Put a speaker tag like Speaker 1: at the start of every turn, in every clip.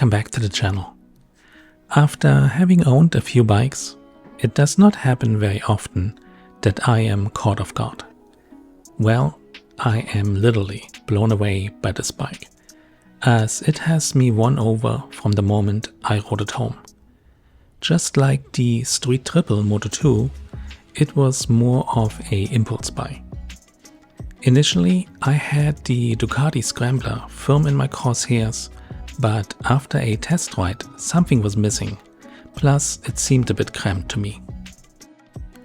Speaker 1: welcome back to the channel. After having owned a few bikes, it does not happen very often that I am caught off guard. Well, I am literally blown away by this bike, as it has me won over from the moment I rode it home. Just like the Street Triple Moto 2, it was more of a impulse buy. Initially, I had the Ducati Scrambler firm in my crosshairs, but after a test ride, something was missing, plus it seemed a bit cramped to me.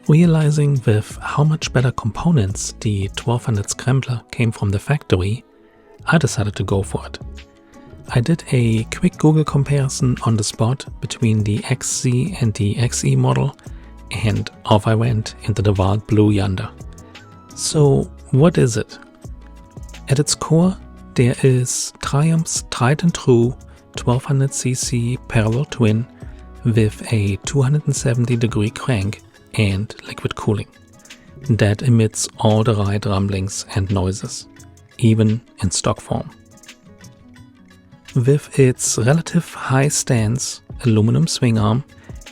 Speaker 1: Realizing with how much better components the 1200 Scrambler came from the factory, I decided to go for it. I did a quick Google comparison on the spot between the XC and the XE model, and off I went into the wild blue yonder. So what is it? At its core, there is Triumph's tried and true 1200cc parallel twin with a 270-degree crank and liquid cooling that emits all the right rumblings and noises, even in stock form. With its relative high stance, aluminum swing arm,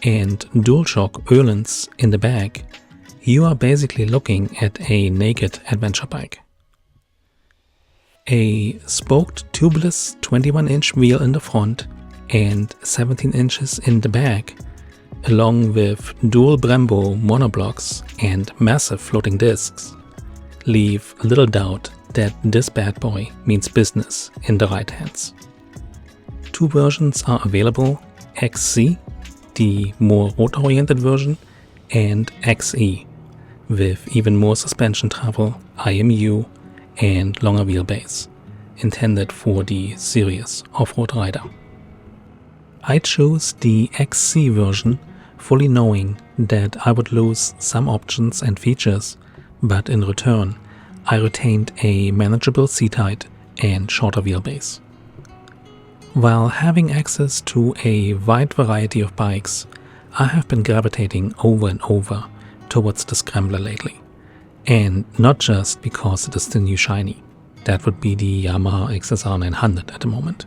Speaker 1: and DualShock Öhlins in the back, you are basically looking at a naked adventure bike. A spoked tubeless 21-inch wheel in the front and 17 inches in the back, along with dual Brembo monoblocks and massive floating discs, leave little doubt that this bad boy means business in the right hands. Two versions are available: XC, the more road-oriented version, and XE, with even more suspension travel, IMU, and longer wheelbase, intended for the serious off-road rider. I chose the XC version fully knowing that I would lose some options and features, but in return I retained a manageable seat height and shorter wheelbase. While having access to a wide variety of bikes, I have been gravitating over and over towards the Scrambler lately. And not just because it is the new shiny. That would be the Yamaha XSR 900 at the moment.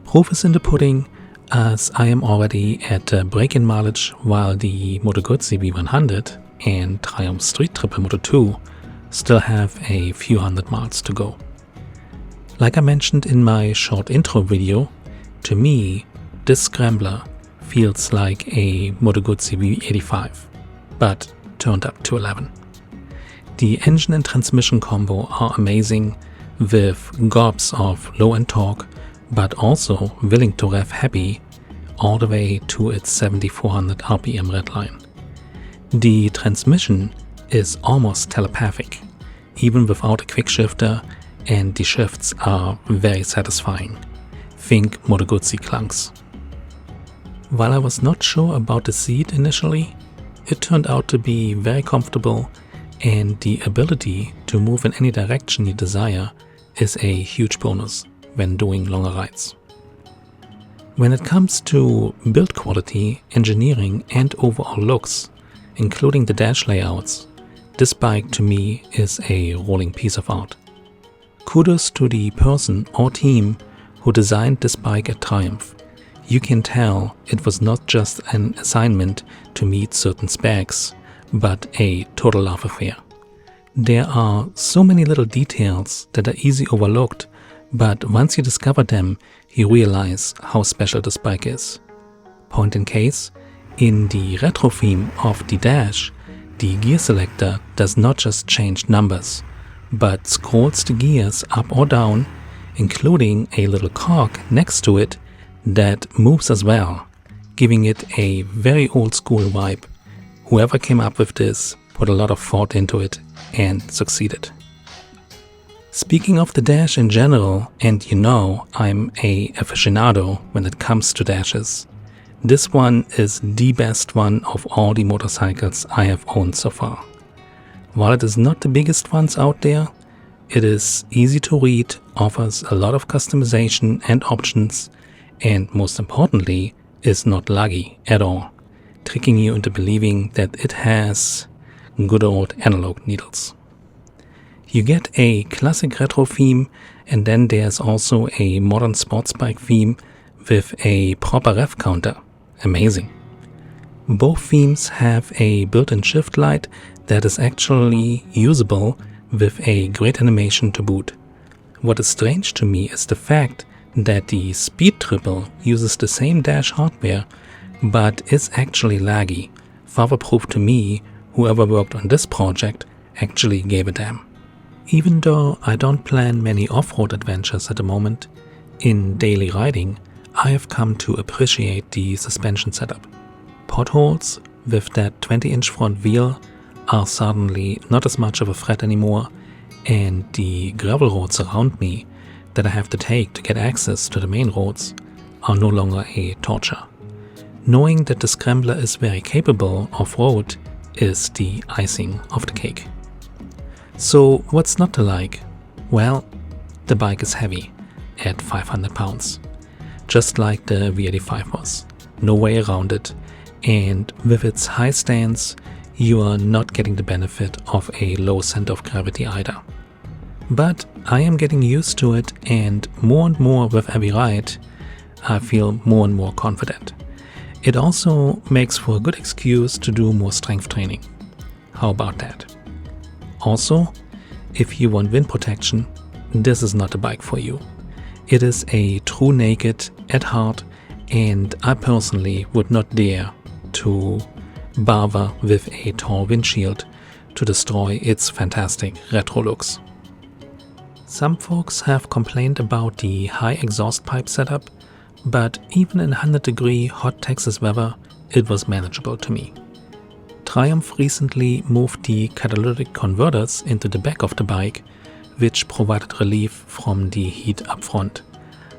Speaker 1: Proof is in the pudding, as I am already at break-in mileage, while the Moto Guzzi V100 and Triumph Street Triple Moto 2 still have a few hundred miles to go. Like I mentioned in my short intro video, to me this Scrambler feels like a Moto Guzzi V85, but turned up to 11. The engine and transmission combo are amazing, with gobs of low-end torque, but also willing to rev happy all the way to its 7400 RPM redline. The transmission is almost telepathic, even without a quick shifter, and the shifts are very satisfying. Think Moto Guzzi clunks. While I was not sure about the seat initially, it turned out to be very comfortable, and the ability to move in any direction you desire is a huge bonus when doing longer rides. When it comes to build quality, engineering, and overall looks, including the dash layouts, this bike to me is a rolling piece of art. Kudos to the person or team who designed this bike at Triumph. You can tell it was not just an assignment to meet certain specs, but a total love affair. There are so many little details that are easily overlooked, but once you discover them, you realize how special this bike is. Point in case, in the retro theme of the dash, the gear selector does not just change numbers, but scrolls the gears up or down, including a little cog next to it that moves as well, giving it a very old school vibe. Whoever came up with this put a lot of thought into it and succeeded. Speaking of the dash in general, and you know I'm a aficionado when it comes to dashes, this one is the best one of all the motorcycles I have owned so far. While it is not the biggest ones out there, it is easy to read, offers a lot of customization and options, and most importantly, is not laggy at all, tricking you into believing that it has good old analog needles. You get a classic retro theme, and then there's also a modern sports bike theme with a proper rev counter. Amazing. Both themes have a built-in shift light that is actually usable with a great animation to boot. What is strange to me is the fact that the Speed Triple uses the same dash hardware but is actually laggy. Further proof to me whoever worked on this project actually gave a damn. Even though I don't plan many off-road adventures at the moment, in daily riding I have come to appreciate the suspension setup. Potholes with that 20-inch front wheel are suddenly not as much of a threat anymore, and the gravel roads around me that I have to take to get access to the main roads are no longer a torture. Knowing that the Scrambler is very capable off-road is the icing of the cake. So what's not to like? Well, the bike is heavy at 500 pounds, just like the V85 was. No way around it. And with its high stance, you are not getting the benefit of a low center of gravity either. But I am getting used to it, and more with every ride, I feel more and more confident. It also makes for a good excuse to do more strength training. How about that? Also, if you want wind protection, this is not a bike for you. It is a true naked at heart, and I personally would not dare to bother with a tall windshield to destroy its fantastic retro looks. Some folks have complained about the high exhaust pipe setup, but even in 100-degree hot Texas weather, it was manageable to me. Triumph recently moved the catalytic converters into the back of the bike, which provided relief from the heat up front.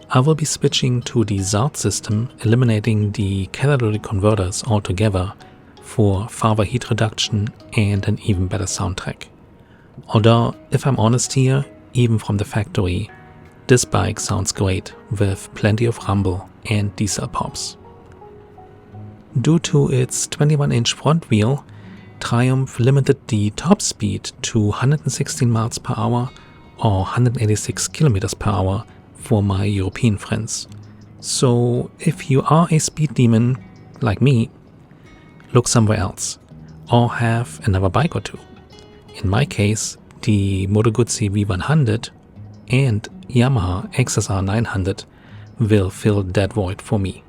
Speaker 1: I will be switching to the ZART system, eliminating the catalytic converters altogether for further heat reduction and an even better soundtrack. Although, if I'm honest here, even from the factory, this bike sounds great with plenty of rumble and diesel pops. Due to its 21-inch front wheel, Triumph limited the top speed to 116 miles per hour or 186 kilometers per hour for my European friends. So if you are a speed demon like me, look somewhere else or have another bike or two. In my case, the Moto Guzzi V100 and Yamaha XSR 900 will fill that void for me.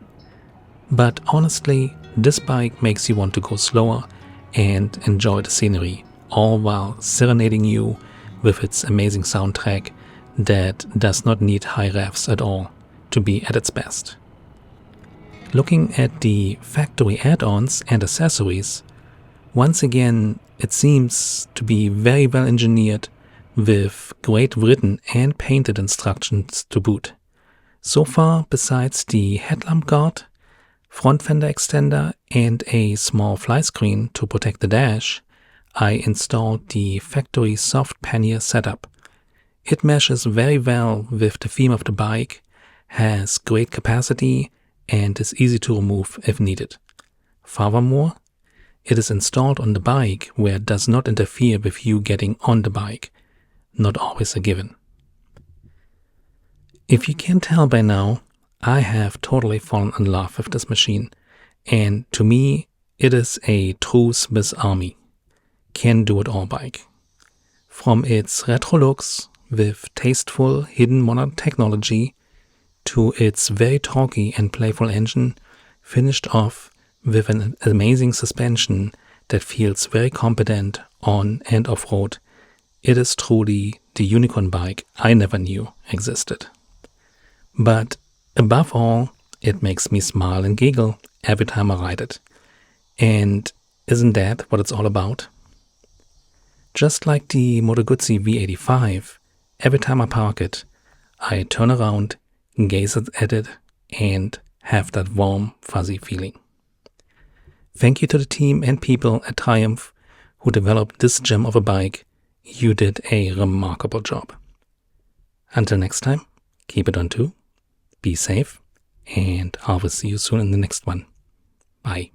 Speaker 1: But honestly, this bike makes you want to go slower and enjoy the scenery, all while serenading you with its amazing soundtrack that does not need high revs at all to be at its best. Looking at the factory add-ons and accessories, once again it seems to be very well engineered with great written and painted instructions to boot. So far, besides the headlamp guard, front fender extender and a small fly screen to protect the dash, I installed the factory soft pannier setup. It meshes very well with the theme of the bike, has great capacity, and is easy to remove if needed. Furthermore, it is installed on the bike where it does not interfere with you getting on the bike. Not always a given. If you can't tell by now, I have totally fallen in love with this machine, and to me, it is a true Swiss Army. Can do it all bike. From its retro looks with tasteful hidden modern technology to its very torquey and playful engine, finished off with an amazing suspension that feels very competent on and off-road, it is truly the unicorn bike I never knew existed. But above all, it makes me smile and giggle every time I ride it. And isn't that what it's all about? Just like the Moto Guzzi V85, every time I park it, I turn around, gaze at it, and have that warm, fuzzy feeling. Thank you to the team and people at Triumph who developed this gem of a bike. You did a remarkable job. Until next time, keep it on 2, be safe, and I will see you soon in the next one. Bye.